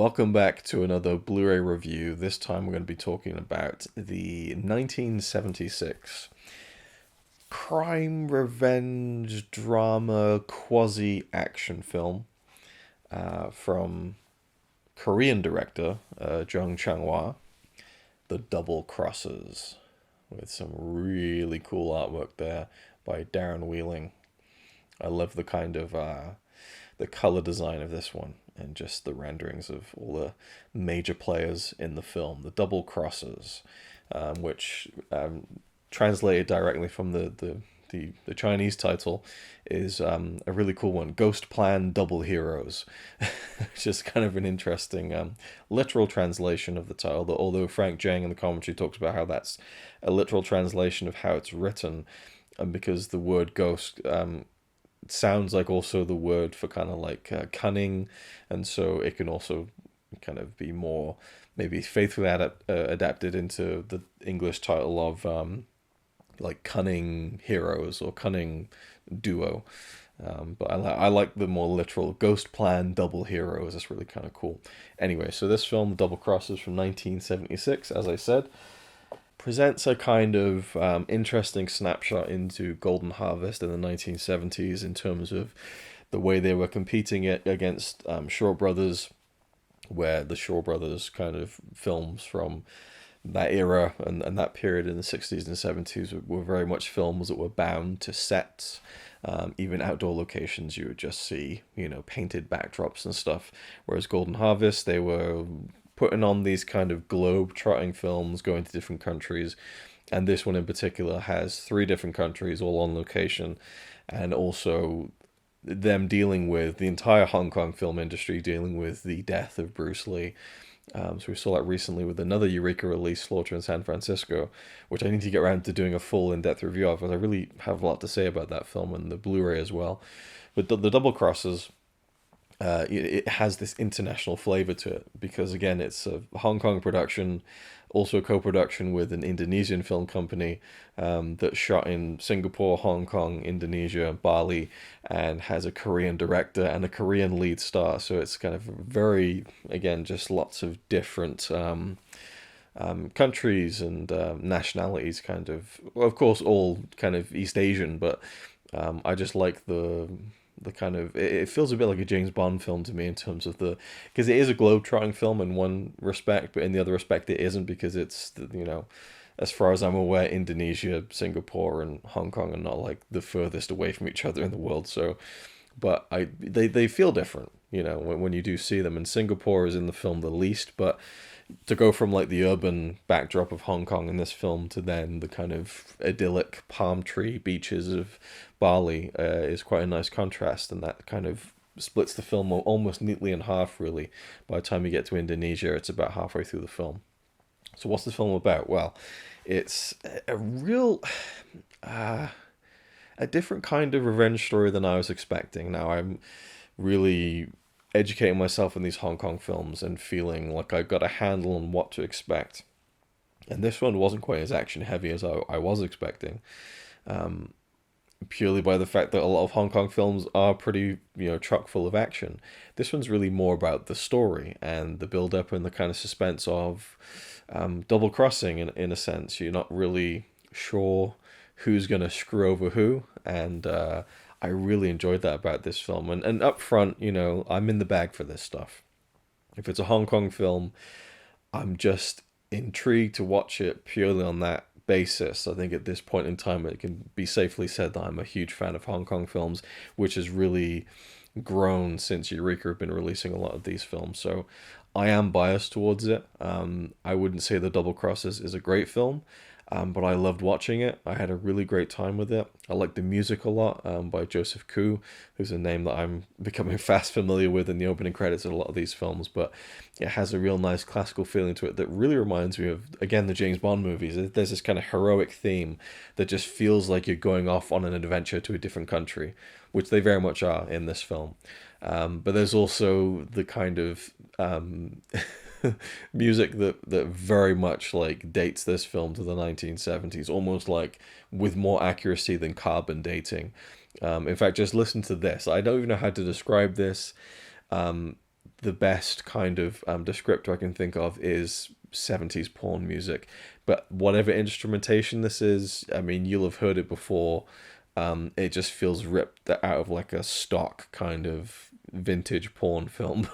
Welcome back to another Blu-ray review. This time we're going to be talking about the 1976 crime, revenge, drama, quasi-action film from Korean director Jung Chang-hwa, The Double Crosses, with some really cool artwork there by Darren Wheeling. I love the kind of the color design of this one and just the renderings of all the major players in the film. The Double Crosses, which translated directly from the Chinese title is a really cool one. Ghost Plan Double Heroes, which is kind of an interesting literal translation of the title, although Frank Jang in the commentary talks about how that's a literal translation of how it's written, and because the word ghost sounds like also the word for kind of like cunning, and so it can also kind of be more maybe faithfully adapted into the English title of like Cunning Heroes or Cunning Duo. But I like the more literal Ghost Plan Double Heroes. It's really kind of cool. Anyway, so this film, Double Crosses from 1976, as I said, presents a kind of interesting snapshot into Golden Harvest in the 1970s in terms of the way they were competing it against Shaw Brothers, where the Shaw Brothers kind of films from that era and that period in the 60s and 70s were very much films that were bound to sets. Even outdoor locations, you would just see, painted backdrops and stuff. Whereas Golden Harvest, they were putting on these kind of globe-trotting films, going to different countries. And this one in particular has 3 different countries all on location. And also them dealing with the entire Hong Kong film industry, dealing with the death of Bruce Lee. So we saw that recently with another Eureka release, Slaughter in San Francisco, which I need to get around to doing a full in-depth review of, because I really have a lot to say about that film and the Blu-ray as well. But the Double Crosses, it has this international flavor to it because, again, it's a Hong Kong production, also a co-production with an Indonesian film company that shot in Singapore, Hong Kong, Indonesia, Bali, and has a Korean director and a Korean lead star. So it's kind of very, again, just lots of different countries and nationalities, kind of course, all kind of East Asian, but I just like the kind of, it feels a bit like a James Bond film to me in terms of because it is a globe-trotting film in one respect, but in the other respect it isn't, because it's, as far as I'm aware, Indonesia, Singapore, and Hong Kong are not like the furthest away from each other in the world. So, but they feel different, when you do see them. And Singapore is in the film the least, but to go from like the urban backdrop of Hong Kong in this film to then the kind of idyllic palm tree beaches of Bali is quite a nice contrast, and that kind of splits the film almost neatly in half, really. By the time you get to Indonesia, it's about halfway through the film. So what's the film about? Well, it's a real a different kind of revenge story than I was expecting. Now, I'm really educating myself in these Hong Kong films and feeling like I got a handle on what to expect. And this one wasn't quite as action heavy as I was expecting, purely by the fact that a lot of Hong Kong films are pretty, chock full of action. This one's really more about the story and the build up and the kind of suspense of double crossing in a sense. You're not really sure who's going to screw over who, and I really enjoyed that about this film. And up front, I'm in the bag for this stuff. If it's a Hong Kong film, I'm just intrigued to watch it purely on that basis. I think at this point in time, it can be safely said that I'm a huge fan of Hong Kong films, which has really grown since Eureka have been releasing a lot of these films. So I am biased towards it. I wouldn't say The Double Crosses is a great film, but I loved watching it. I had a really great time with it. I like the music a lot, by Joseph Koo, who's a name that I'm becoming fast familiar with in the opening credits of a lot of these films. But it has a real nice classical feeling to it that really reminds me of, again, the James Bond movies. There's this kind of heroic theme that just feels like you're going off on an adventure to a different country, which they very much are in this film. But there's also the kind of music that very much like dates this film to the 1970s, almost like with more accuracy than carbon dating. In fact, just listen to this. I don't even know how to describe this. The the best kind of descriptor I can think of is 70s porn music. But whatever instrumentation this is, I mean, you'll have heard it before. It just feels ripped out of like a stock kind of vintage porn film.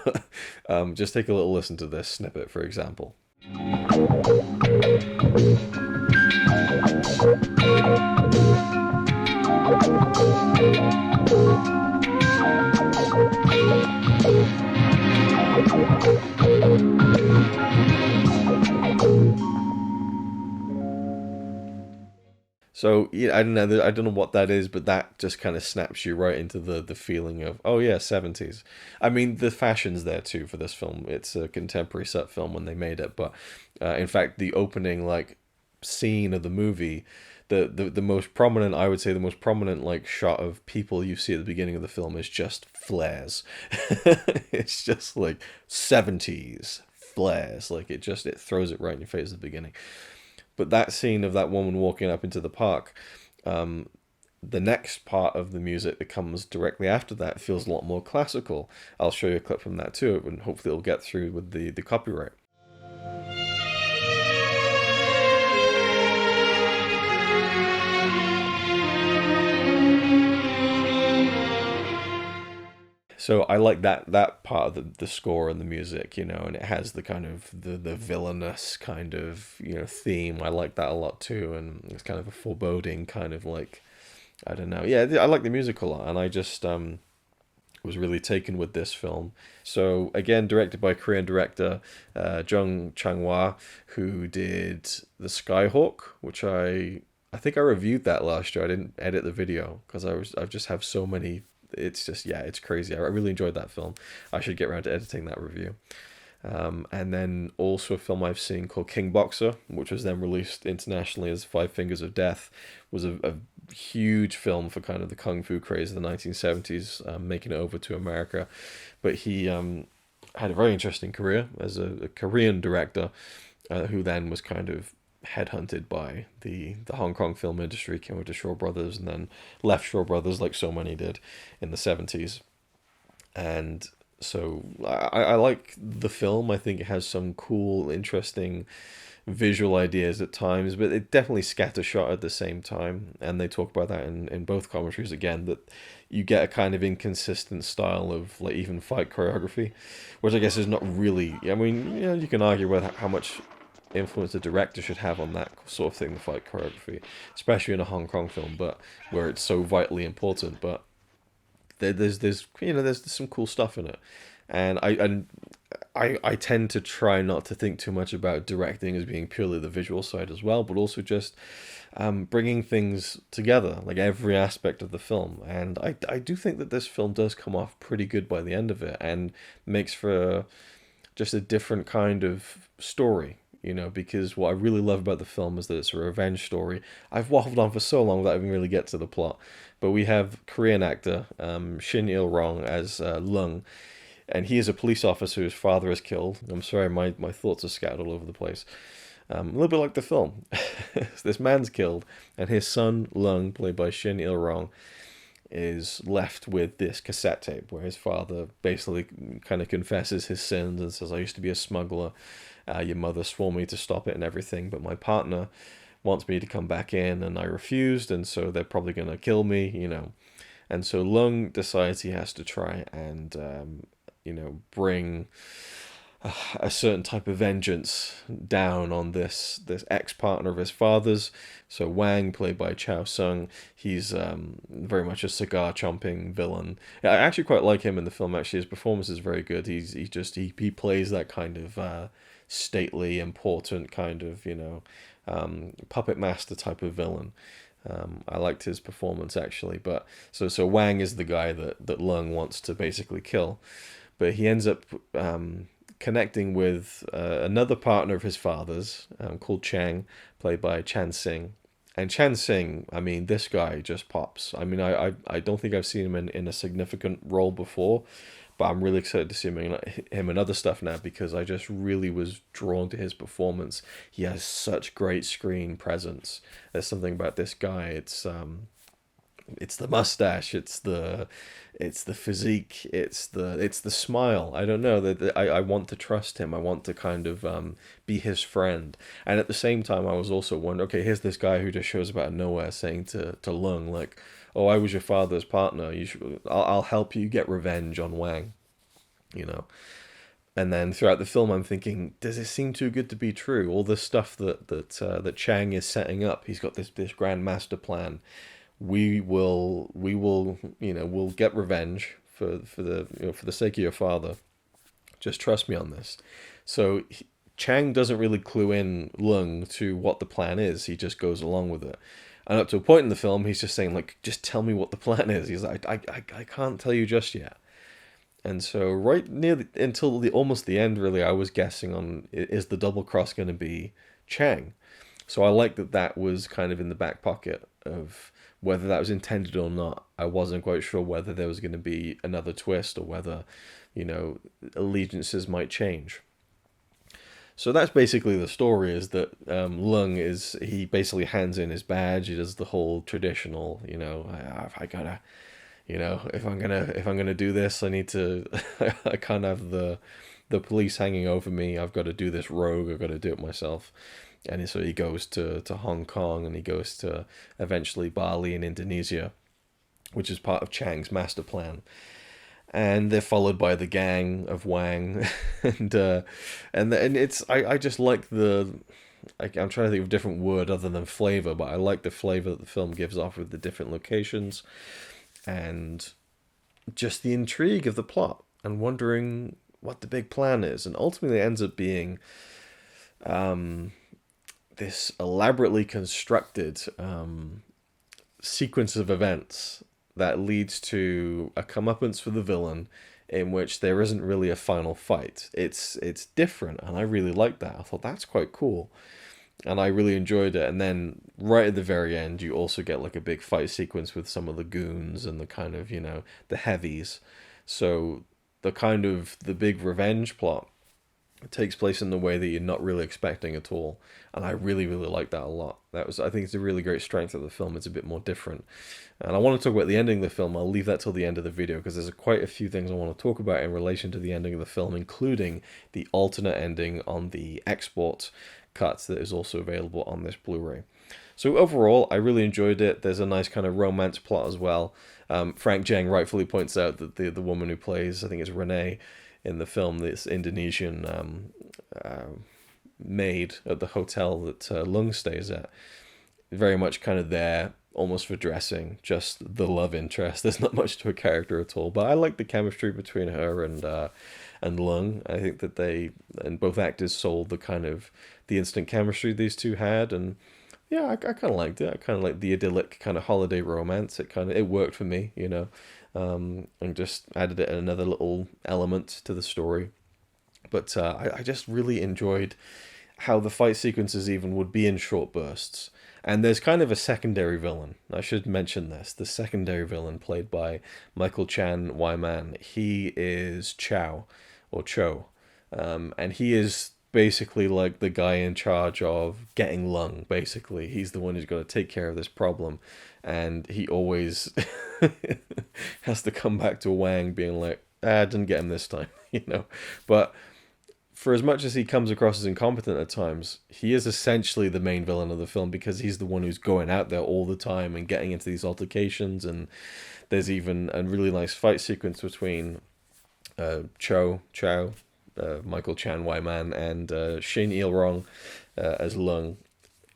Just take a little listen to this snippet, for example. So yeah, I don't know what that is, but that just kind of snaps you right into the feeling of, oh yeah, 70s. I mean, the fashion's there too for this film. It's a contemporary set film when they made it, but in fact, the opening like scene of the movie, the most prominent, I would say, the most prominent like shot of people you see at the beginning of the film is just flares. It's just like 70s flares, like it throws it right in your face at the beginning. But that scene of that woman walking up into the park, the next part of the music that comes directly after that feels a lot more classical. I'll show you a clip from that too, and hopefully it'll get through with the copyright. So I like that part of the score and the music, and it has the kind of the villainous kind of theme. I like that a lot too, and it's kind of a foreboding kind of like, I don't know. Yeah, I like the music a lot, and I just was really taken with this film. So again, directed by Korean director Jung Chang-hwa, who did The Skyhawk, which I think I reviewed that last year. I didn't edit the video because I just have so many. It's just, yeah, it's crazy. I really enjoyed that film. I should get around to editing that review. And then also a film I've seen called King Boxer, which was then released internationally as Five Fingers of Death, was a huge film for kind of the kung fu craze of the 1970s, making it over to America. But he had a very interesting career as a Korean director, who then was kind of headhunted by the Hong Kong film industry, came over to Shaw Brothers, and then left Shaw Brothers like so many did in the 70s. And so I like the film. I think it has some cool, interesting visual ideas at times, but it definitely scattershot at the same time. And they talk about that in both commentaries again, that you get a kind of inconsistent style of like even fight choreography, which I guess is not really, I mean, you can argue with how much influence the director should have on that sort of thing, the fight choreography, especially in a Hong Kong film, but where it's so vitally important. But there's some cool stuff in it, and I tend to try not to think too much about directing as being purely the visual side as well, but also just bringing things together, like every aspect of the film. And I do think that this film does come off pretty good by the end of it, and makes for just a different kind of story. Because what I really love about the film is that it's a revenge story. I've waffled on for so long without even really get to the plot. But we have Korean actor Shin Il-ryong as Lung, and he is a police officer whose father is killed. I'm sorry, my thoughts are scattered all over the place. A little bit like the film. This man's killed, and his son Lung, played by Shin Il-ryong, is left with this cassette tape where his father basically kind of confesses his sins and says, I used to be a smuggler. Your mother swore me to stop it and everything, but my partner wants me to come back in and I refused, and so they're probably going to kill me, And so Lung decides he has to try and, bring a certain type of vengeance down on this ex-partner of his father's. So Wang, played by Chow Sung, he's very much a cigar-chomping villain. I actually quite like him in the film, actually. His performance is very good. He plays that kind of stately, important kind of, puppet master type of villain. I liked his performance, actually. But so Wang is the guy that Lung wants to basically kill. But he ends up connecting with another partner of his father's called Chang, played by Chan Sing. And Chan Sing, I mean, this guy just pops. I mean, I don't think I've seen him in a significant role before, but I'm really excited to see him in other stuff now, because I just really was drawn to his performance. He has such great screen presence. There's something about this guy. It's the mustache, it's the physique, it's the smile. I don't know that I want to trust him. I want to kind of be his friend. And at the same time, I was also wondering, okay, here's this guy who just shows up out of nowhere saying to Lung like, "Oh, I was your father's partner. I'll help you get revenge on Wang." You know. And then throughout the film, I'm thinking, does it seem too good to be true? All this stuff that Chang is setting up. He's got this grand master plan. We will we'll get revenge for the for the sake of your father. Just trust me on this. So Chang doesn't really clue in Lung to what the plan is. He just goes along with it. And up to a point in the film, he's just saying like, just tell me what the plan is. He's like, I can't tell you just yet. And so right near until almost the end, really, I was guessing on, is the double cross going to be Chang? So I like that that was kind of in the back pocket of whether that was intended or not. I wasn't quite sure whether there was going to be another twist or whether, allegiances might change. So that's basically the story. Is that Lung he basically hands in his badge. He does the whole traditional, I gotta, if I'm gonna do this, I need to. I can't have the police hanging over me. I've got to do this rogue. I've got to do it myself. And so he goes to Hong Kong, and he goes to eventually Bali in Indonesia, which is part of Chang's master plan. And they're followed by the gang of Wang, and it's I just like I'm trying to think of a different word other than flavor, but I like the flavor that the film gives off with the different locations, and just the intrigue of the plot and wondering what the big plan is, and ultimately it ends up being this elaborately constructed sequence of events that leads to a comeuppance for the villain, in which there isn't really a final fight. It's different, and I really like that. I thought that's quite cool, and I really enjoyed it. And then right at the very end, you also get like a big fight sequence with some of the goons and the kind of the heavies. So the big revenge plot takes place in the way that you're not really expecting at all, and I really like that a lot. I think it's a really great strength of the film. It's a bit more different, and I want to talk about the ending of the film. I'll leave that till the end of the video because there's quite a few things I want to talk about in relation to the ending of the film, including the alternate ending on the export cut that is also available on this Blu-ray. So overall, I really enjoyed it. There's a nice kind of romance plot as well. Frank Jang rightfully points out that the woman who plays, I think it's Renee, in the film, this Indonesian maid at the hotel that Lung stays at, very much kind of there almost for dressing, just the love interest. There's not much to a character at all, but I like the chemistry between her and Lung. I think that they and both actors sold the instant chemistry these two had, and yeah, I kind of liked it. I kind of liked the idyllic kind of holiday romance. It worked for me, and just added another little element to the story. But I just really enjoyed how the fight sequences even would be in short bursts. And there's kind of a secondary villain. I should mention this. The secondary villain, played by Michael Chan Wyman, he is Chow, or Cho. And he is basically like the guy in charge of getting Lung, basically. He's the one who's got to take care of this problem. And he always has to come back to Wang being like, I didn't get him this time, But for as much as he comes across as incompetent at times, he is essentially the main villain of the film because he's the one who's going out there all the time and getting into these altercations. And there's even a really nice fight sequence between Chow, Michael Chan Wyman, and Shin Il-ryong as Lung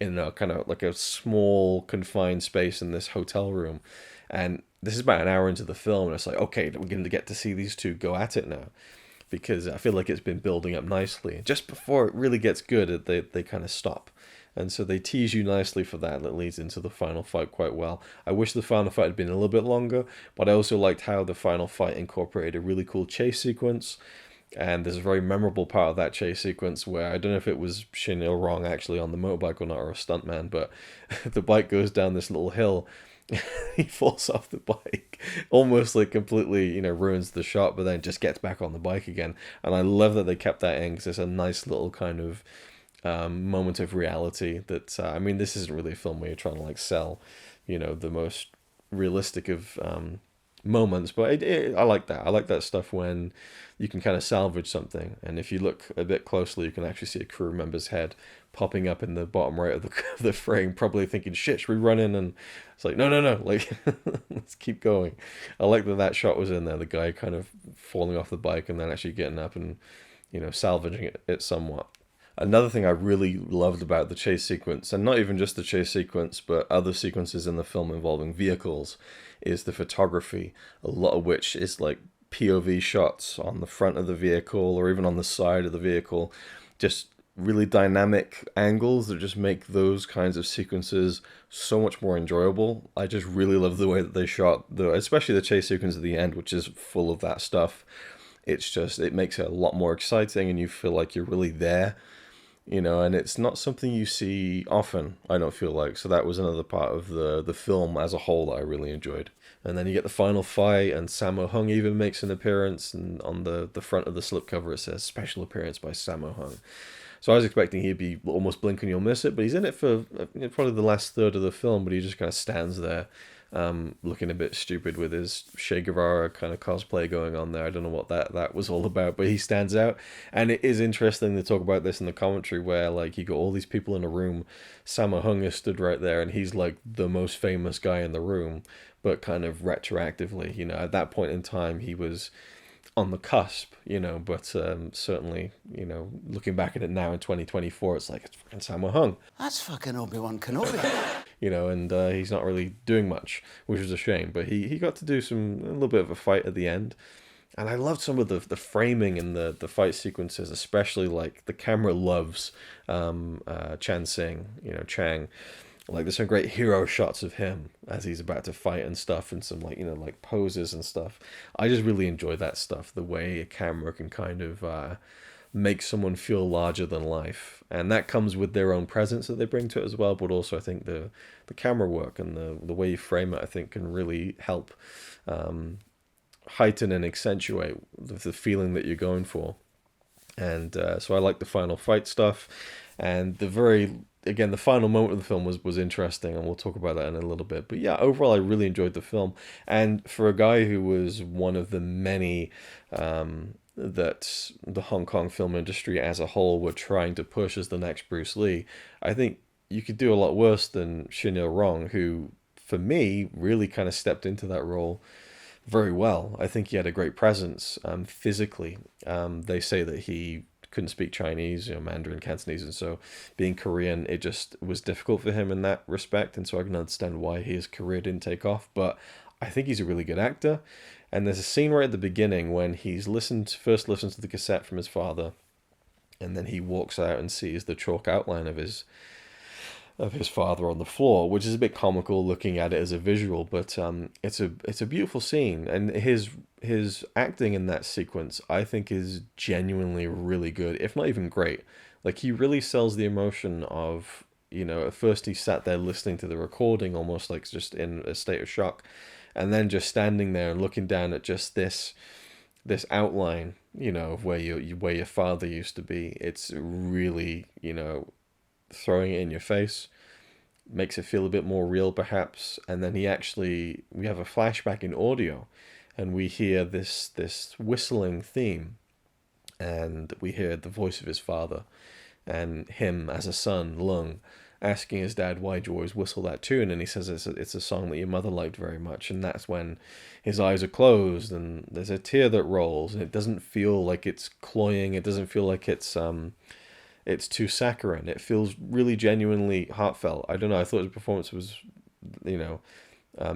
in a kind of like a small confined space in this hotel room. And this is about an hour into the film, and it's like, okay, we're going to get to see these two go at it now, because I feel like it's been building up nicely. Just before it really gets good, they kind of stop. And so they tease you nicely for that. That leads into the final fight quite well. I wish the final fight had been a little bit longer, but I also liked how the final fight incorporated a really cool chase sequence. And there's a very memorable part of that chase sequence where I don't know if it was Shin Il-ryong actually on the motorbike or not, or a stuntman, but the bike goes down this little hill. He falls off the bike, almost like completely, ruins the shot, but then just gets back on the bike again. And I love that they kept that in because it's a nice little kind of moment of reality that, this isn't really a film where you're trying to like sell, the most realistic of moments, but I like that. I like that stuff when you can kind of salvage something, and if you look a bit closely, you can actually see a crew member's head popping up in the bottom right of of the frame, probably thinking, "Shit, should we run in?" And it's like, no, no, no, like let's keep going. I like that that shot was in there. The guy kind of falling off the bike and then actually getting up and salvaging it somewhat. Another thing I really loved about the chase sequence, and not even just the chase sequence, but other sequences in the film involving vehicles, is the photography, a lot of which is like POV shots on the front of the vehicle or even on the side of the vehicle. Just really dynamic angles that just make those kinds of sequences so much more enjoyable. I just really love the way that they shot, especially the chase sequence at the end, which is full of that stuff. It makes it a lot more exciting and you feel like you're really there, and it's not something you see often, I don't feel like. So that was another part of the film as a whole that I really enjoyed. And then you get the final fight, and Sammo Hung even makes an appearance, and on the front of the slipcover it says special appearance by Sammo Hung. So I was expecting he'd be almost blink and you'll miss it, but he's in it for probably the last third of the film, but he just kind of stands there, looking a bit stupid with his Che Guevara kind of cosplay going on there. I don't know what that was all about, but he stands out. And it is interesting to talk about this in the commentary, where like you got all these people in a room. Sammo Hung is stood right there, and he's like the most famous guy in the room, but kind of retroactively, at that point in time he was on the cusp, but certainly, looking back at it now in 2024, it's like, it's fucking Sammo Hung. That's fucking Obi-Wan Kenobi. And he's not really doing much, which is a shame, but he got to do a little bit of a fight at the end. And I loved some of the framing in the fight sequences, especially like the camera loves Chang. Like there's some great hero shots of him as he's about to fight and stuff, and some like poses and stuff. I just really enjoy that stuff, the way a camera can kind of make someone feel larger than life, and that comes with their own presence that they bring to it as well. But also I think the camera work and the way you frame it, I think, can really help heighten and accentuate the feeling that you're going for. And so I like the final fight stuff, and the final moment of the film was interesting, and we'll talk about that in a little bit. But yeah, overall, I really enjoyed the film. And for a guy who was one of the many that the Hong Kong film industry as a whole were trying to push as the next Bruce Lee, I think you could do a lot worse than Il-ryong, who, for me, really kind of stepped into that role very well. I think he had a great presence physically. They say that he couldn't speak Chinese, Mandarin, Cantonese, and so being Korean, it just was difficult for him in that respect, and so I can understand why his career didn't take off, but I think he's a really good actor. And there's a scene right at the beginning when he's first listens to the cassette from his father, and then he walks out and sees the chalk outline of his father on the floor, which is a bit comical looking at it as a visual, but it's a beautiful scene, and his acting in that sequence, I think, is genuinely really good, if not even great. Like, he really sells the emotion of, at first he sat there listening to the recording, almost like just in a state of shock, and then just standing there and looking down at just this outline, of where your father used to be. It's really, throwing it in your face, makes it feel a bit more real perhaps. And then we have a flashback in audio, and we hear this whistling theme, and we hear the voice of his father, and him as a son, Lung, asking his dad, why'd you always whistle that tune? And he says it's a song that your mother liked very much. And that's when his eyes are closed and there's a tear that rolls, and it doesn't feel like it's cloying, it doesn't feel like it's too saccharine. It feels really genuinely heartfelt. I don't know, I thought his performance was,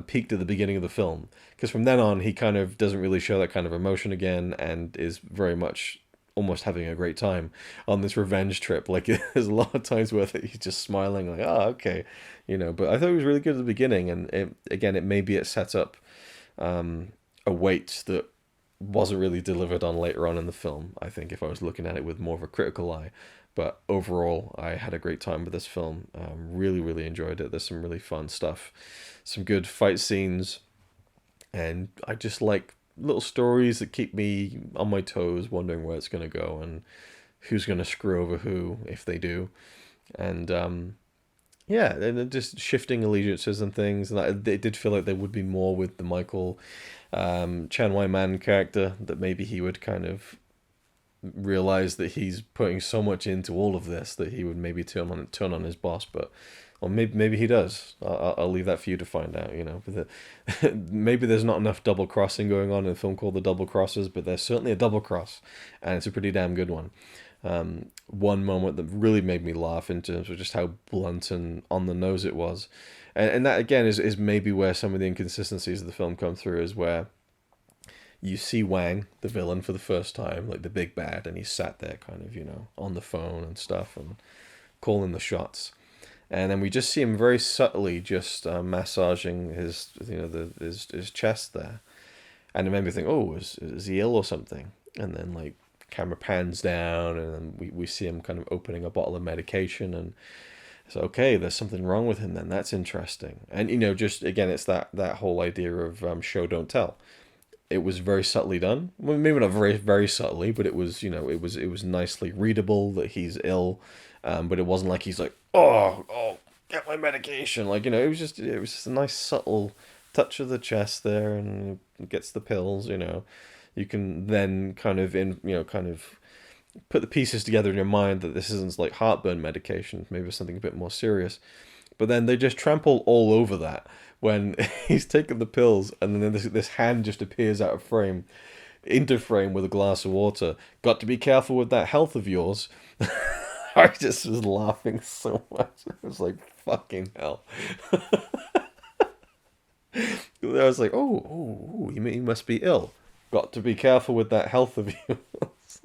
peaked at the beginning of the film, because from then on he kind of doesn't really show that kind of emotion again, and is very much almost having a great time on this revenge trip. Like, there's a lot of times where he's just smiling like, oh, okay, but I thought it was really good at the beginning, and it sets up a weight that wasn't really delivered on later on in the film, I think, if I was looking at it with more of a critical eye. But overall, I had a great time with this film. Really, really enjoyed it. There's some really fun stuff, some good fight scenes, and I just like little stories that keep me on my toes, wondering where it's going to go and who's going to screw over who if they do. And Yeah, and then just shifting allegiances and things, and it did feel like there would be more with the Michael Chan Wai Man character, that maybe he would kind of realize that he's putting so much into all of this that he would maybe turn on his boss, but or maybe he does. I'll leave that for you to find out. But maybe there's not enough double crossing going on in a film called The Double Crossers, but there's certainly a double cross, and it's a pretty damn good one. One moment that really made me laugh in terms of just how blunt and on the nose it was, and that again is maybe where some of the inconsistencies of the film come through, is where you see Wang, the villain, for the first time, like the big bad, and he's sat there kind of, on the phone and stuff and calling the shots. And then we just see him very subtly just massaging his chest there. And it made me think, oh, is he ill or something? And then, like, camera pans down, and then we see him kind of opening a bottle of medication, and it's okay, there's something wrong with him then. That's interesting. And, just, again, it's that whole idea of show, don't tell. It was very subtly done. Well, maybe not very, very subtly, but it was, it was nicely readable that he's ill. But it wasn't like he's like, oh, get my medication. Like, it was just a nice subtle touch of the chest there, and gets the pills. You can then kind of put the pieces together in your mind that this isn't like heartburn medication, maybe something a bit more serious. But then they just trample all over that when he's taking the pills, and then this hand just appears out of frame, into frame with a glass of water. Got to be careful with that health of yours. I just was laughing so much. I was like, fucking hell. I was like, oh, he must be ill. Got to be careful with that health of yours.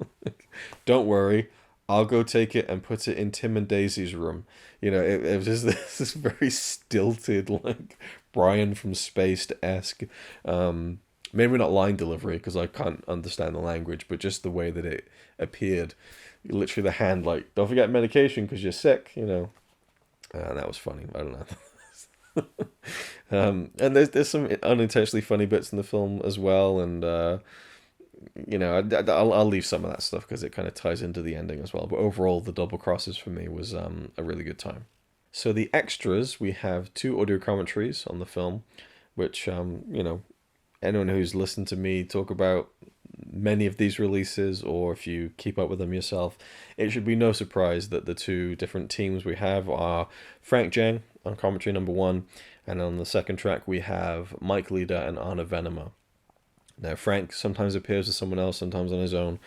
Don't worry, I'll go take it and put it in Tim and Daisy's room. It was just this very stilted, like Brian from Spaced-esque. Maybe not line delivery, because I can't understand the language, but just the way that it appeared. Literally the hand, like, don't forget medication because you're sick, that was funny. I don't know. And there's some unintentionally funny bits in the film as well, and I'll leave some of that stuff because it kind of ties into the ending as well. But overall, the double crosses for me was a really good time. So the extras, we have 2 audio commentaries on the film, which anyone who's listened to me talk about many of these releases, or if you keep up with them yourself, it should be no surprise that the 2 different teams we have are Frank Zhang on commentary number 1, and on the second track we have Mike Leader and Anna Venema. Now, Frank sometimes appears as someone else, sometimes on his own,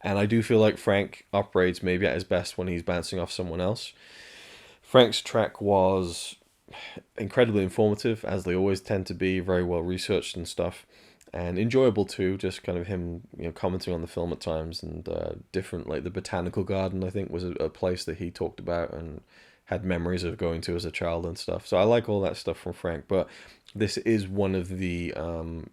and I do feel like Frank operates maybe at his best when he's bouncing off someone else. Frank's track was incredibly informative, as they always tend to be, very well researched and stuff, and enjoyable too, just kind of him commenting on the film at times, and different, like the Botanical Garden I think was a place that he talked about and had memories of going to as a child and stuff. So I like all that stuff from Frank, but this is one of the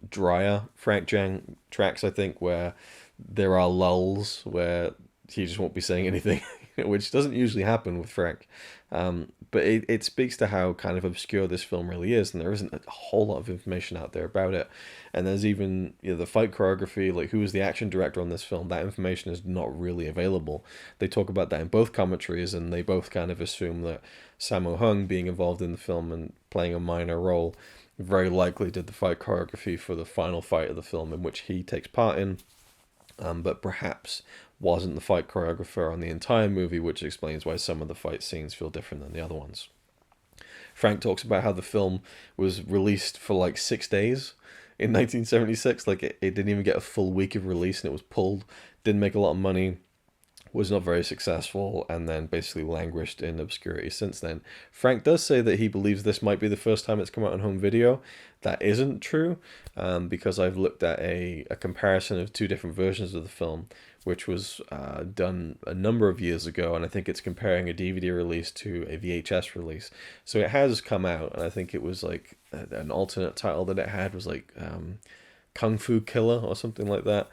drier Frank Zhang tracks, I think, where there are lulls where he just won't be saying anything, which doesn't usually happen with Frank. But it speaks to how kind of obscure this film really is, and there isn't a whole lot of information out there about it. And there's even the fight choreography, like who is the action director on this film, that information is not really available. They talk about that in both commentaries, and they both kind of assume that Sammo Hung, being involved in the film and playing a minor role, very likely did the fight choreography for the final fight of the film, in which he takes part in, but perhaps wasn't the fight choreographer on the entire movie, which explains why some of the fight scenes feel different than the other ones. Frank talks about how the film was released for like 6 days in 1976. Like it didn't even get a full week of release, and it was pulled, didn't make a lot of money, was not very successful, and then basically languished in obscurity since then. Frank does say that he believes this might be the first time it's come out on home video. That isn't true, because I've looked at a comparison of 2 different versions of the film, which was done a number of years ago, and I think it's comparing a DVD release to a VHS release. So it has come out, and I think it was like an alternate title that it had was like Kung Fu Killer or something like that.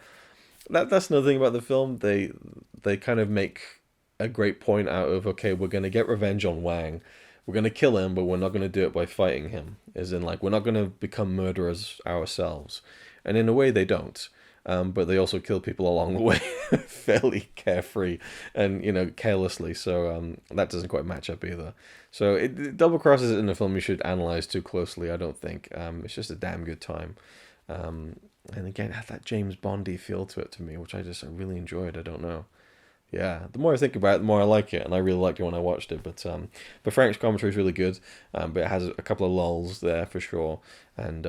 That's another thing about the film. They kind of make a great point out of, okay, we're going to get revenge on Wang. We're going to kill him, but we're not going to do it by fighting him. As in, like, we're not going to become murderers ourselves. And in a way, they don't. but they also kill people along the way fairly carefree and, carelessly. So that doesn't quite match up either. So it double crosses in a film you should analyze too closely, I don't think. It's just a damn good time. And again, it had that James Bondy feel to it to me, which I really enjoyed. I don't know. Yeah, the more I think about it, the more I like it, and I really liked it when I watched it. But Frank's commentary is really good, but it has a couple of lulls there for sure, and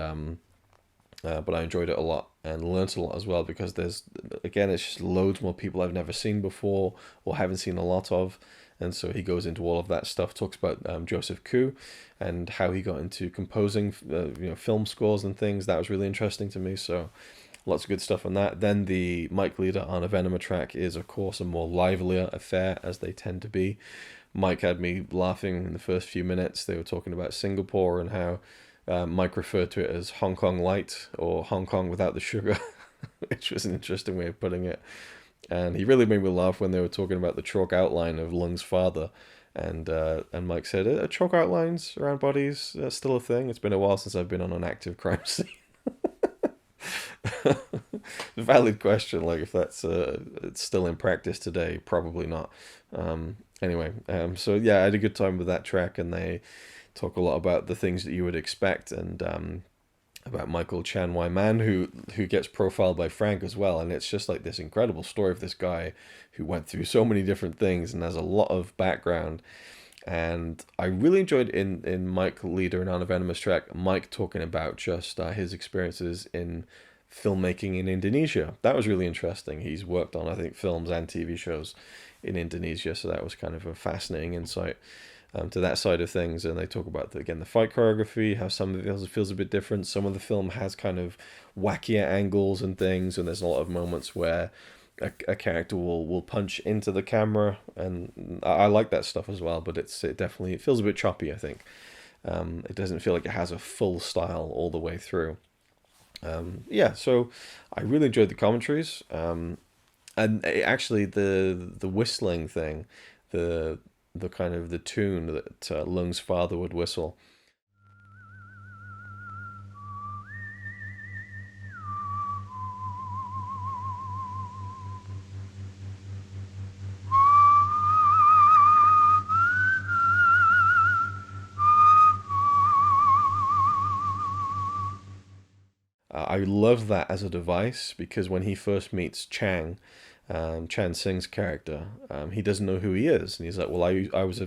but I enjoyed it a lot and learnt a lot as well, because it's just loads more people I've never seen before or haven't seen a lot of, and so he goes into all of that stuff, talks about Joseph Koo and how he got into composing film scores and things. That was really interesting to me, so lots of good stuff on that. Then the Mike Leader on a Venema track is, of course, a more livelier affair, as they tend to be. Mike had me laughing in the first few minutes. They were talking about Singapore and how Mike referred to it as Hong Kong light, or Hong Kong without the sugar, which was an interesting way of putting it. And he really made me laugh when they were talking about the chalk outline of Lung's father. And Mike said, "Are chalk outlines around bodies still a thing? It's been a while since I've been on an active crime scene." Valid question. Like, if that's it's still in practice today, probably not. Anyway, so yeah, I had a good time with that track, and they talk a lot about the things that you would expect, and about Michael Chan Wai Man, who gets profiled by Frank as well, and it's just like this incredible story of this guy who went through so many different things and has a lot of background. And I really enjoyed in Mike Leader and Anna Venomous track, Mike talking about just his experiences in filmmaking in Indonesia. That was really interesting. He's worked on, I think, films and TV shows in Indonesia, so that was kind of a fascinating insight to that side of things. And they talk about, again, the fight choreography, how some of it feels a bit different. Some of the film has kind of wackier angles and things, and there's a lot of moments where a character will punch into the camera, and I like that stuff as well, but it definitely feels a bit choppy, I think. It doesn't feel like it has a full style all the way through. So I really enjoyed the commentaries, and actually the whistling thing, the kind of the tune that Lung's father would whistle. I love that as a device, because when he first meets Chan Sing's character, he doesn't know who he is, and he's like, "Well, I was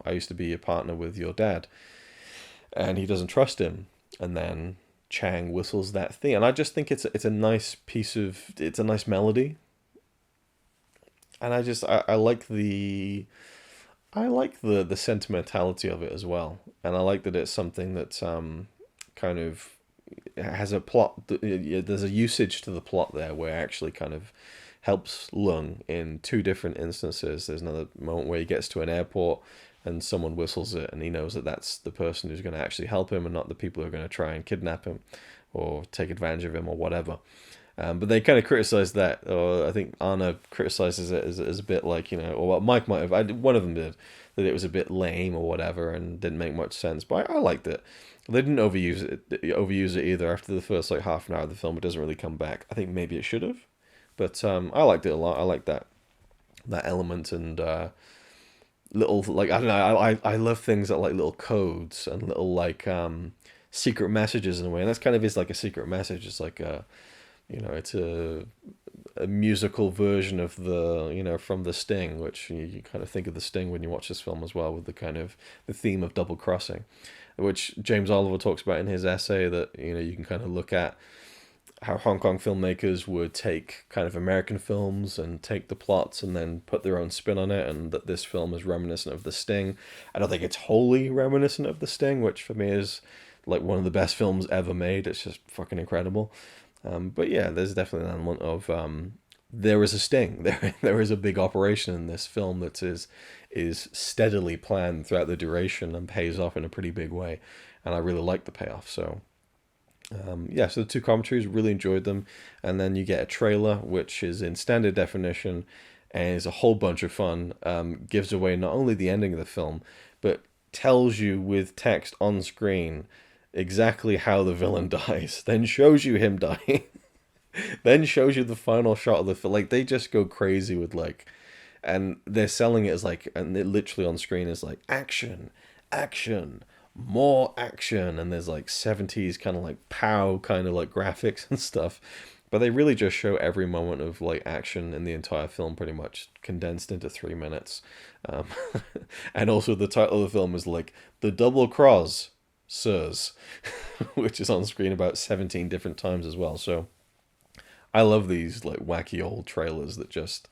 I used to be a partner with your dad," and he doesn't trust him. And then Chang whistles that thing, and I just think it's a nice it's a nice melody, and I like the sentimentality of it as well, and I like that it's something that's kind of has a plot. There's a usage to the plot there where it actually kind of helps Lung in two different instances. There's another moment where he gets to an airport and someone whistles it, and he knows that that's the person who's going to actually help him, and not the people who are going to try and kidnap him or take advantage of him or whatever. But they kind of criticize that, or I think Anna criticizes it as a bit like, or what Mike might have, one of them did, that it was a bit lame or whatever and didn't make much sense. But I liked it. They didn't overuse it either. After the first like half an hour of the film, it doesn't really come back. I think maybe it should have, but I liked it a lot. I liked that element, and little, like, I don't know. I love things that like little codes and little like secret messages in a way, and that's kind of is like a secret message. It's like it's a musical version of the from The Sting, which you kind of think of The Sting when you watch this film as well, with the kind of the theme of double crossing, which James Oliver talks about in his essay, that you can kind of look at how Hong Kong filmmakers would take kind of American films and take the plots and then put their own spin on it, and that this film is reminiscent of The Sting. I don't think it's wholly reminiscent of The Sting, which for me is like one of the best films ever made. It's just fucking incredible. But yeah, there's definitely an element of there is a sting. There is a big operation in this film that is steadily planned throughout the duration and pays off in a pretty big way, and I really like the payoff. So so the two commentaries, really enjoyed them, and then you get a trailer which is in standard definition and is a whole bunch of fun. Gives away not only the ending of the film, but tells you with text on screen exactly how the villain dies, then shows you him dying. then shows you the final shot of the film. Like they just go crazy with like, and they're selling it as like, and it literally on screen is like action, action, more action, and there's like 70s kind of like pow kind of like graphics and stuff. But they really just show every moment of like action in the entire film, pretty much condensed into 3 minutes. Um, and also the title of the film is like The Double Cross, Sirs, which is on screen about 17 different times as well. So I love these like wacky old trailers that just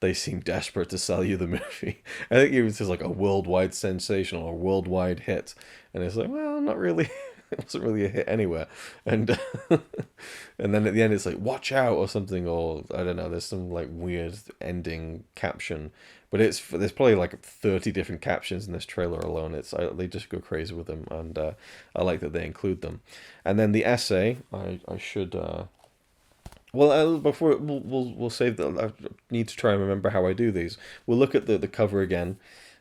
they seem desperate to sell you the movie. I think it was just like a worldwide sensation or a worldwide hit, and it's like, well, not really. It wasn't really a hit anywhere, and and then at the end it's like watch out or something, or I don't know. There's some like weird ending caption, but there's probably like 30 different captions in this trailer alone. They just go crazy with them, and I like that they include them. And then the essay, I should. Well, before we'll save that. I need to try and remember how I do these. We'll look at the cover again,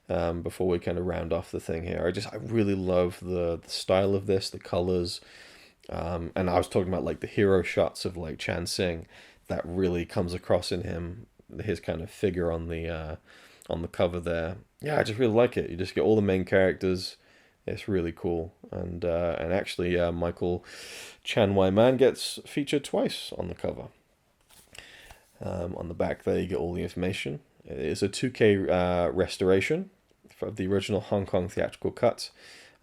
before we kind of round off the thing here. I really love the style of this, the colors, and I was talking about like the hero shots of like Chan Sing, that really comes across in his kind of figure on the cover there. Yeah, I just really like it. You just get all the main characters. It's really cool, and actually, Michael Chan Wai Man gets featured twice on the cover. On the back there, you get all the information. It's a 2K restoration of the original Hong Kong theatrical cut,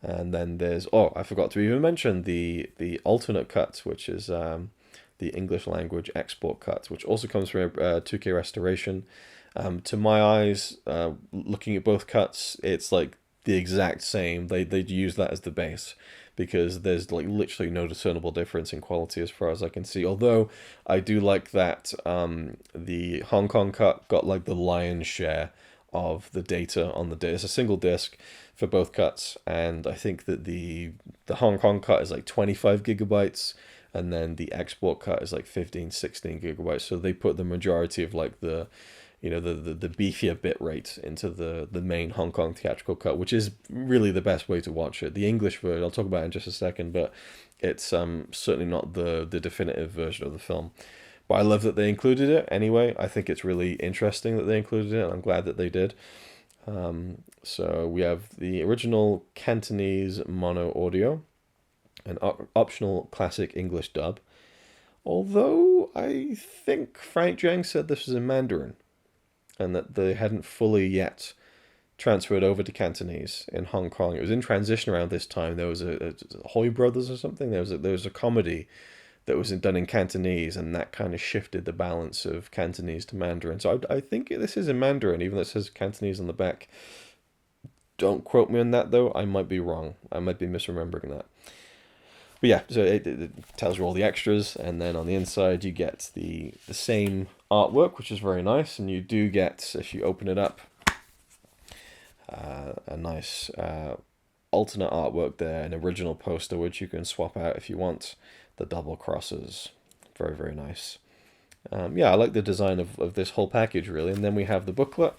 and then there's I forgot to even mention the alternate cut, which is the English language export cut, which also comes from a 2K restoration. To my eyes, looking at both cuts, it's like the exact same. They'd use that as the base because there's like literally no discernible difference in quality as far as I can see. Although I do like that the Hong Kong cut got like the lion's share of the data on the disc. It's a single disc for both cuts, and I think that the Hong Kong cut is like 25 gigabytes, and then the export cut is like 15, 16 gigabytes. So they put the majority of like the the beefier bit rate into the main Hong Kong theatrical cut, which is really the best way to watch it. The English version, I'll talk about in just a second, but it's certainly not the definitive version of the film. But I love that they included it anyway. I think it's really interesting that they included it, and I'm glad that they did. So we have the original Cantonese mono audio, an optional classic English dub. Although I think Frank Zhang said this was in Mandarin, and that they hadn't fully yet transferred over to Cantonese in Hong Kong. It was in transition around this time. There was a Hoy Brothers or something. There was a comedy that was done in Cantonese, and that kind of shifted the balance of Cantonese to Mandarin. So I think this is in Mandarin, even though it says Cantonese on the back. Don't quote me on that, though. I might be wrong. I might be misremembering that. But yeah, so it tells you all the extras, and then on the inside you get the same artwork, which is very nice, and you do get, if you open it up, a nice alternate artwork there, an original poster which you can swap out if you want, the double crosses. Very, very nice. Yeah, I like the design of this whole package, really. And then we have the booklet,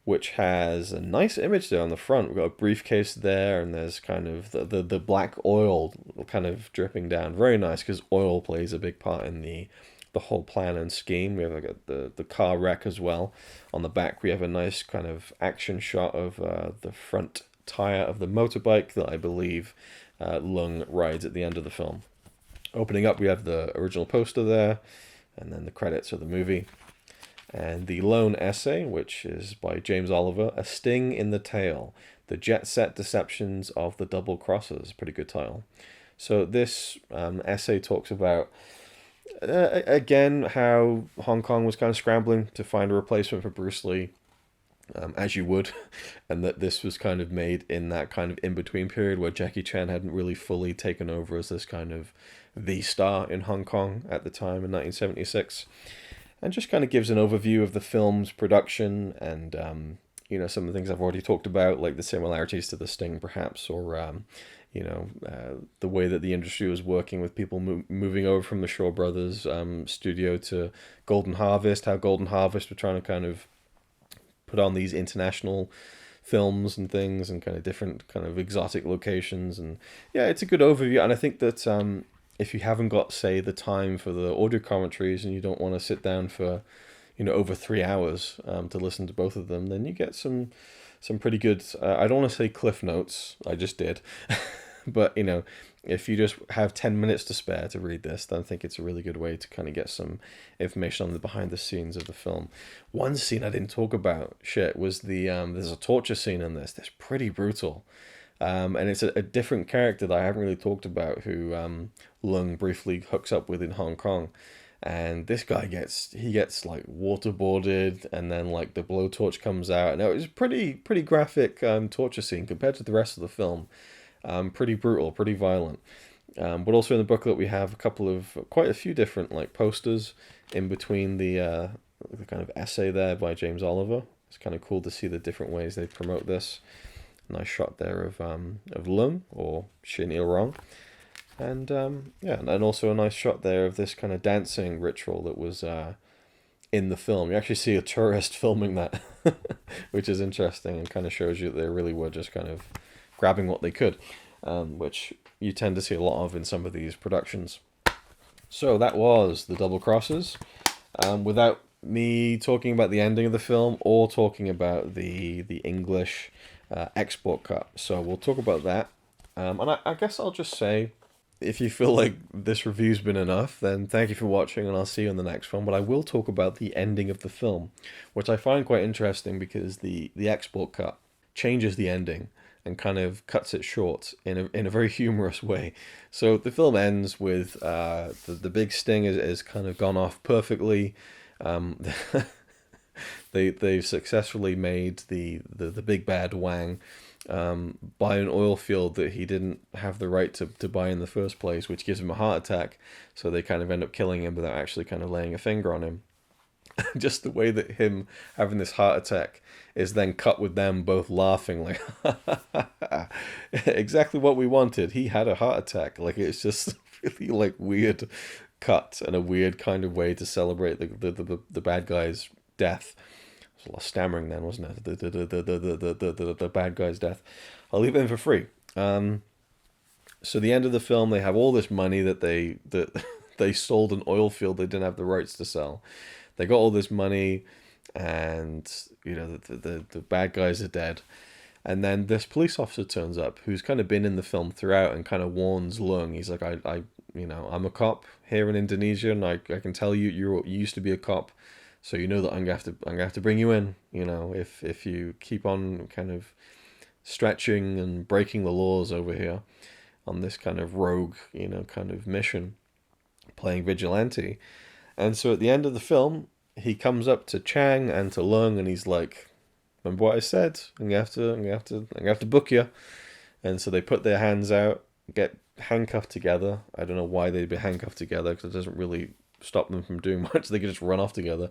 which has a nice image there on the front. We've got a briefcase there, and there's kind of the black oil kind of dripping down. Very nice, because oil plays a big part in the whole plan and scheme. We have like the car wreck as well. On the back, we have a nice kind of action shot of the front tire of the motorbike that I believe Leung rides at the end of the film. Opening up, we have the original poster there, and then the credits of the movie. And the lone essay, which is by James Oliver, A Sting in the Tail, The Jet Set Deceptions of the Double Crossers. Pretty good title. So this essay talks about, again, how Hong Kong was kind of scrambling to find a replacement for Bruce Lee, as you would, and that this was kind of made in that kind of in-between period where Jackie Chan hadn't really fully taken over as this kind of the star in Hong Kong at the time in 1976. And just kind of gives an overview of the film's production and, some of the things I've already talked about, like the similarities to The Sting, perhaps, or, the way that the industry was working with people moving over from the Shaw Brothers studio to Golden Harvest, how Golden Harvest were trying to kind of put on these international films and things and kind of different kind of exotic locations. And yeah, it's a good overview. And I think that if you haven't got, say, the time for the audio commentaries and you don't want to sit down for, over 3 hours to listen to both of them, then you get some pretty good. I don't want to say cliff notes. I just did, but if you just have 10 minutes to spare to read this, then I think it's a really good way to kind of get some information on the behind the scenes of the film. One scene I didn't talk about, was the there's a torture scene in this that's pretty brutal. And it's a different character that I haven't really talked about, who Lung briefly hooks up with in Hong Kong. And this guy gets like waterboarded, and then like the blowtorch comes out. And it was pretty graphic torture scene compared to the rest of the film. Pretty brutal, pretty violent. But also in the booklet we have quite a few different like posters in between the kind of essay there by James Oliver. It's kind of cool to see the different ways they promote this. Nice shot there of Lung, or Shin Il-ryong. And and also a nice shot there of this kind of dancing ritual that was in the film. You actually see a tourist filming that, which is interesting and kind of shows you that they really were just kind of grabbing what they could, which you tend to see a lot of in some of these productions. So that was The Double Crosses. Without me talking about the ending of the film or talking about the English export cut. So we'll talk about that. And I guess I'll just say, if you feel like this review's been enough, then thank you for watching, and I'll see you in the next one. But I will talk about the ending of the film, which I find quite interesting because the export cut changes the ending and kind of cuts it short in a very humorous way. So the film ends with the big sting is kind of gone off perfectly. They've successfully made the big bad Wang buy an oil field that he didn't have the right to buy in the first place, which gives him a heart attack. So they kind of end up killing him without actually kind of laying a finger on him. Just the way that him having this heart attack is then cut with them both laughing, like exactly what we wanted. He had a heart attack. Like, it's just really like weird cut and a weird kind of way to celebrate the bad guy's death. There's a lot of stammering then, wasn't it? The bad guy's death. I'll leave it in for free. So the end of the film, they have all this money that they sold an oil field they didn't have the rights to sell. They got all this money, and the bad guys are dead. And then this police officer turns up, who's kind of been in the film throughout, and kind of warns Lung. He's like, I'm a cop here in Indonesia, and I can tell you, you used to be a cop, so you know that I'm gonna have to bring you in. If you keep on kind of stretching and breaking the laws over here on this kind of rogue, kind of mission, playing vigilante. And so at the end of the film, he comes up to Chang and to Lung, and he's like, "Remember what I said? I'm gonna have to book you." And so they put their hands out, get handcuffed together. I don't know why they'd be handcuffed together, because it doesn't really stop them from doing much. They could just run off together.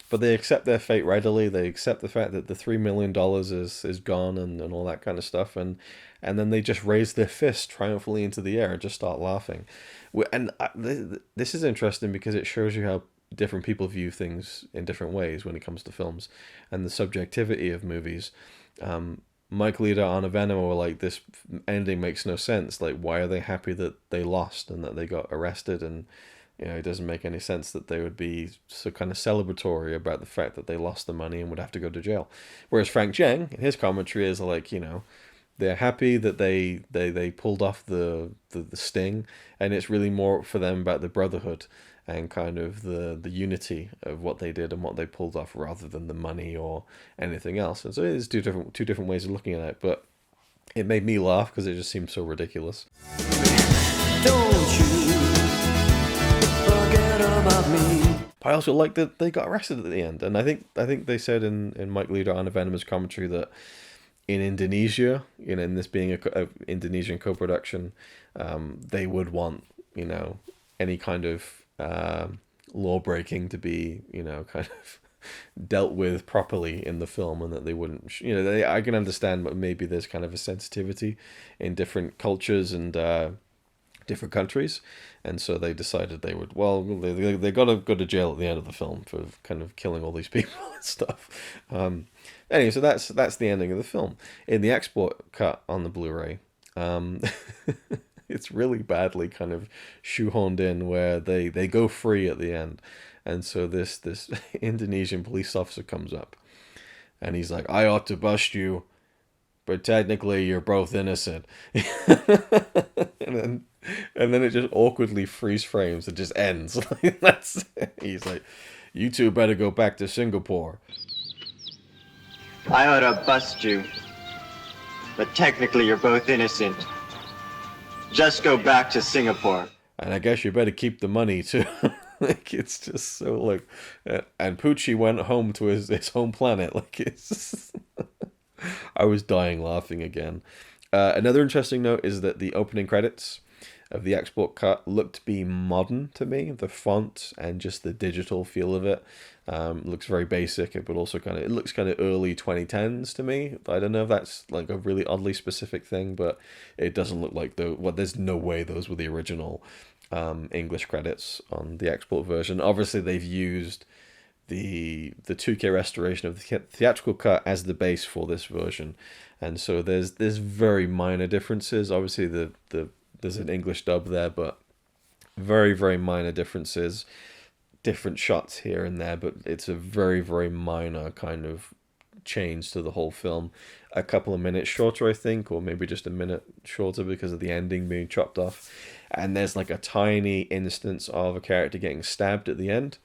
But they accept their fate readily. They accept the fact that the $3 million is gone, and all that kind of stuff. And then they just raise their fist triumphantly into the air and just start laughing. And this is interesting because it shows you how different people view things in different ways when it comes to films and the subjectivity of movies. Mike Leader, Anna Venom were like, this ending makes no sense. Like, why are they happy that they lost and that they got arrested? And it doesn't make any sense that they would be so kind of celebratory about the fact that they lost the money and would have to go to jail. Whereas Frank Zheng, in his commentary, is like, they're happy that they pulled off the sting, and it's really more for them about the brotherhood and kind of the unity of what they did and what they pulled off, rather than the money or anything else. And so it is two different ways of looking at it, but it made me laugh because it just seemed so ridiculous. Don't you forget about me. I also like that they got arrested at the end, and I think they said in Mike Leader, Anna Venom's commentary, that in Indonesia, in this being a Indonesian co-production, they would want, any kind of law breaking to be, kind of dealt with properly in the film, and that they wouldn't, I can understand, but maybe there's kind of a sensitivity in different cultures and different countries, and so they decided they would, they got to go to jail at the end of the film for kind of killing all these people and stuff. Anyway, so that's the ending of the film. In the export cut on the Blu-ray, it's really badly kind of shoehorned in where they go free at the end. And so this Indonesian police officer comes up and he's like, I ought to bust you, but technically you're both innocent. and then it just awkwardly freeze frames. It just ends. That's it. He's like, you two better go back to Singapore. I ought to bust you, but technically you're both innocent. Just go back to Singapore. And I guess you better keep the money too. Like, it's just so like, and Poochie went home to his home planet. Like, it's I was dying laughing again. Another interesting note is that the opening credits of the export cut look to be modern to me. The font and just the digital feel of it looks very basic, but also it looks kind of early 2010s to me. I don't know if that's like a really oddly specific thing, but it doesn't look like there's no way those were the original English credits on the export version. Obviously, they've used the 2K restoration of the theatrical cut as the base for this version, and so there's very minor differences. Obviously, there's an English dub there, but very, very minor differences. Different shots here and there, but it's a very, very minor kind of change to the whole film. A couple of minutes shorter, I think, or maybe just a minute shorter because of the ending being chopped off. And there's like a tiny instance of a character getting stabbed at the end,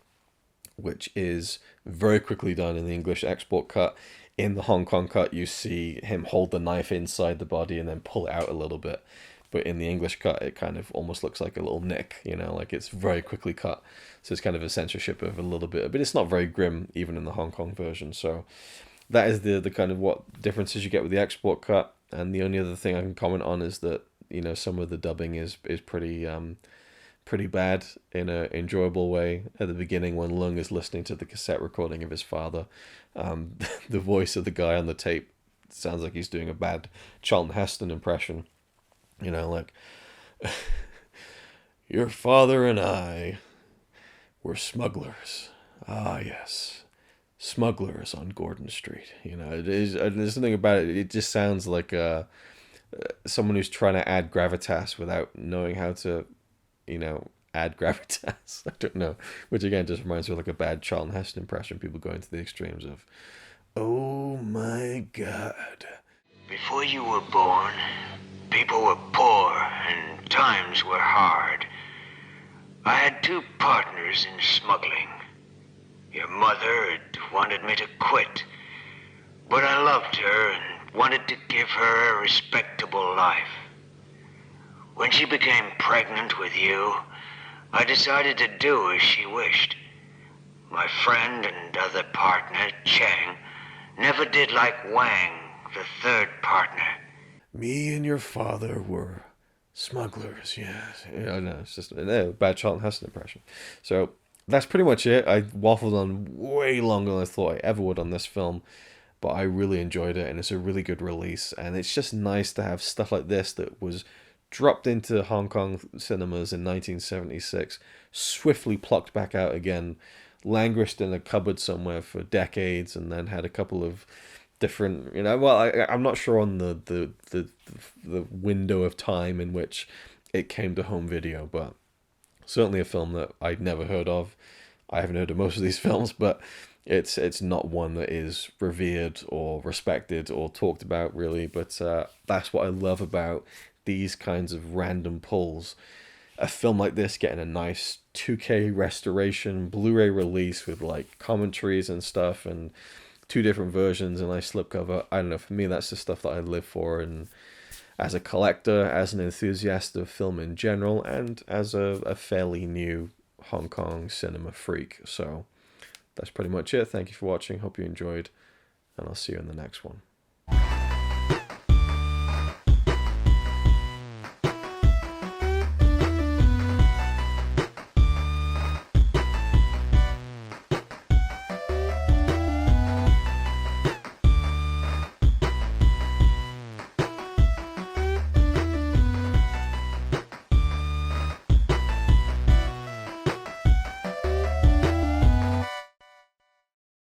which is very quickly done in the English export cut. In the Hong Kong cut, you see him hold the knife inside the body and then pull it out a little bit. But in the English cut, it kind of almost looks like a little nick, like it's very quickly cut. So it's kind of a censorship of a little bit, but it's not very grim even in the Hong Kong version. So that is the kind of what differences you get with the export cut. And the only other thing I can comment on is that, some of the dubbing is pretty bad in an enjoyable way. At the beginning, when Leung is listening to the cassette recording of his father, the voice of the guy on the tape sounds like he's doing a bad Charlton Heston impression. Like, your father and I were smugglers. Ah, yes. Smugglers on Gordon Street. It is, there's something about it. It just sounds like someone who's trying to add gravitas without knowing how to, add gravitas. I don't know. Which again just reminds me of like a bad Charlton Heston impression. People going to the extremes of, oh my God. Before you were born, people were poor and times were hard. I had two partners in smuggling. Your mother had wanted me to quit, but I loved her and wanted to give her a respectable life. When she became pregnant with you, I decided to do as she wished. My friend and other partner, Chang, never did like Wang, the third partner. Me and your father were smugglers, yes. No, it's just a bad Charlton Heston impression. So that's pretty much it. I waffled on way longer than I thought I ever would on this film, but I really enjoyed it, and it's a really good release. And it's just nice to have stuff like this that was dropped into Hong Kong cinemas in 1976, swiftly plucked back out again, languished in a cupboard somewhere for decades, and then had a couple of different, I'm not sure on the window of time in which it came to home video, but certainly a film that I'd never heard of. I haven't heard of most of these films, but it's not one that is revered or respected or talked about really. But that's what I love about these kinds of random pulls. A film like this getting a nice 2K restoration, Blu-ray release with like commentaries and stuff, and two different versions, and a nice slipcover. I don't know, for me that's the stuff that I live for, and as a collector, as an enthusiast of film in general, and as a fairly new Hong Kong cinema freak. So that's pretty much it. Thank you for watching. Hope you enjoyed, and I'll see you in the next one.